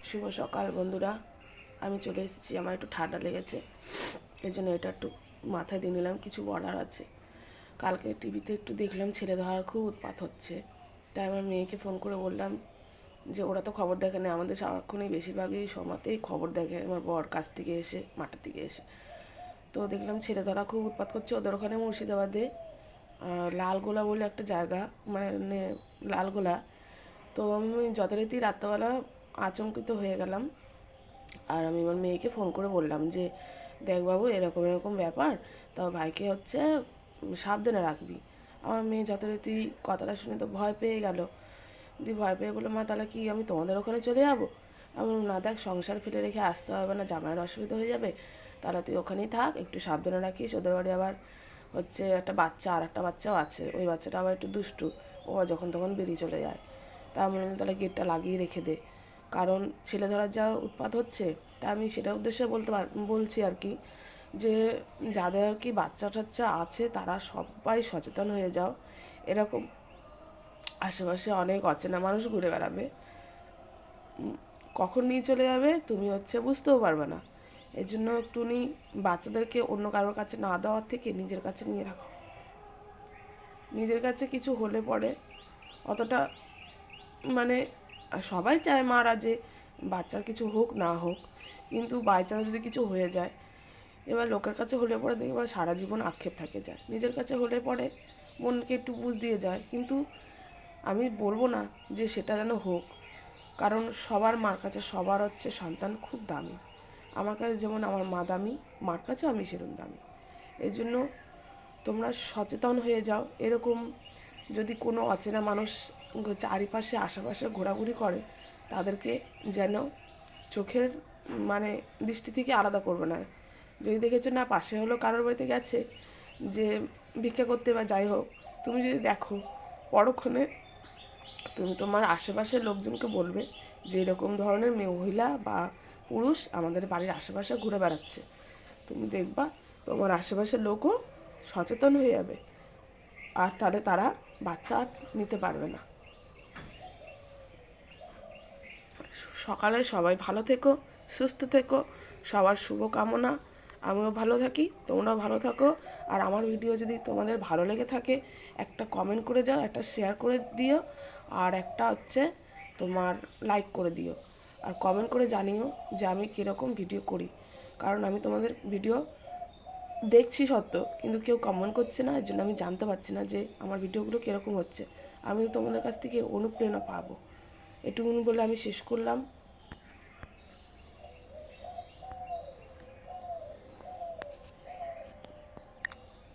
শুভ সকাল বন্ধুরা। আমি চলে এসেছি, আমার একটু ঠান্ডা লেগেছে, এই জন্য এটা একটু মাথায় দিয়ে নিলাম। কিছু বলার আছে। কালকে টিভিতে একটু দেখলাম ছেলে ধরার খুব উৎপাত হচ্ছে, তাই আমার মেয়েকে ফোন করে বললাম যে ওরা তো খবর দেখে না, আমাদের সারাক্ষণই বেশিরভাগই সময়তেই খবর দেখে আমার বর কাছ থেকে এসে, মাঠের থেকে এসে। তো দেখলাম ছেলে ধরা খুব উৎপাত করছে ওদের ওখানে মুর্শিদাবাদে লালগোলা বলে একটা জায়গা, মানে লালগোলা। তো আমি যথারীতি রাত্রেবেলা আচমকিত হয়ে গেলাম, আর আমি আমার মেয়েকে ফোন করে বললাম যে দেখ বাবু, এরকম এরকম ব্যাপার, তো ভাইকে হচ্ছে সাবধানে রাখবি। আমার মেয়ে যথারীতি কথাটা শুনে তো ভয় পেয়ে গেল। দিয়ে ভয় পেয়ে বললো, মা তাহলে কি আমি তোমাদের ওখানে চলে যাবো? আমি বললাম, না দেখ, সংসার ফেলে রেখে আসতে হবে না, জামাইয়ের অসুবিধা হয়ে যাবে, তাহলে তুই ওখানেই থাক, একটু সাবধানে রাখিস। ওদের বাড়ি আবার হচ্ছে একটা বাচ্চা, আর একটা বাচ্চাও আছে, ওই বাচ্চাটা আবার একটু দুষ্টু, ও যখন তখন বেরিয়ে চলে যায়। তা আমি বললাম, তাহলে গেটটা লাগিয়ে রেখে দে, কারণ ছেলে ধরার যা উৎপাত হচ্ছে। তা আমি সেটা উদ্দেশ্যে বলছি আর কি, যে যাদের আর কি বাচ্চা টাচ্চা আছে তারা সবাই সচেতন হয়ে যাও। এরকম আশেপাশে অনেক অচেনা মানুষ ঘুরে বেড়াবে, কখন নিয়ে চলে যাবে তুমি হচ্ছে বুঝতেও পারবে না। এই জন্য একটুনি বাচ্চাদেরকে অন্য কারোর কাছে না দেওয়ার থেকে নিজের কাছে নিয়ে রাখো। নিজের কাছে কিছু হলে পরে অতটা, মানে সবাই চায় মারা যে বাচ্চার কিছু হোক না হোক, কিন্তু বাই চান্স যদি কিছু হয়ে যায়, এবার লোকের কাছে হলে পরে দেখবে সারা জীবন আক্ষেপ থাকে যায়। নিজের কাছে হলে পরে মনকে একটু বুঝ দিয়ে যায়, কিন্তু আমি বলবো না যে সেটা যেন হোক, কারণ সবার মার কাছে সবার হচ্ছে সন্তান খুব দামি। আমার কাছে যেমন আমার মা দামি, মার কাছেও আমি সেরকম দামি। এই জন্য তোমরা সচেতন হয়ে যাও। এরকম যদি কোনো অচেনা মানুষ চারিপাশে আশেপাশে ঘোরাঘুরি করে, তাদেরকে যেন চোখের মানে দৃষ্টি থেকে আলাদা করবে না। যদি দেখেছো না পাশে হলো কারোর বাড়িতে গেছে যে ভিক্ষা করতে বা যাই হোক, তুমি যদি দেখো, পরক্ষণে তুমি তোমার আশেপাশের লোকজনকে বলবে যে এরকম ধরনের মহিলা বা পুরুষ আমাদের বাড়ির আশেপাশে ঘুরে বেড়াচ্ছে। তুমি দেখবা তোমার আশেপাশের লোকও সচেতন হয়ে যাবে, আর তাহলে তারা বাচ্চা আর নিতে পারবে না। সকালে সবাই ভালো থেকো, সুস্থ থেকো, সবার শুভ কামনা। আমিও ভালো থাকি, তোমরাও ভালো থাকো। আর আমার ভিডিও যদি তোমাদের ভালো লেগে থাকে, একটা কমেন্ট করে যাও, একটা শেয়ার করে দিও, আর একটা হচ্ছে তোমার লাইক করে দিও। আর কমেন্ট করে জানিও যে আমি কীরকম ভিডিও করি, কারণ আমি তোমাদের ভিডিও দেখছি সত্য, কিন্তু কেউ কমেন্ট করছে না, এর জন্য আমি জানতে পারছি না যে আমার ভিডিওগুলো কীরকম হচ্ছে। আমি তোমাদের কাছ থেকে অনুপ্রেরণা পাবো। এটুকুনি বলে আমি শেষ করলাম।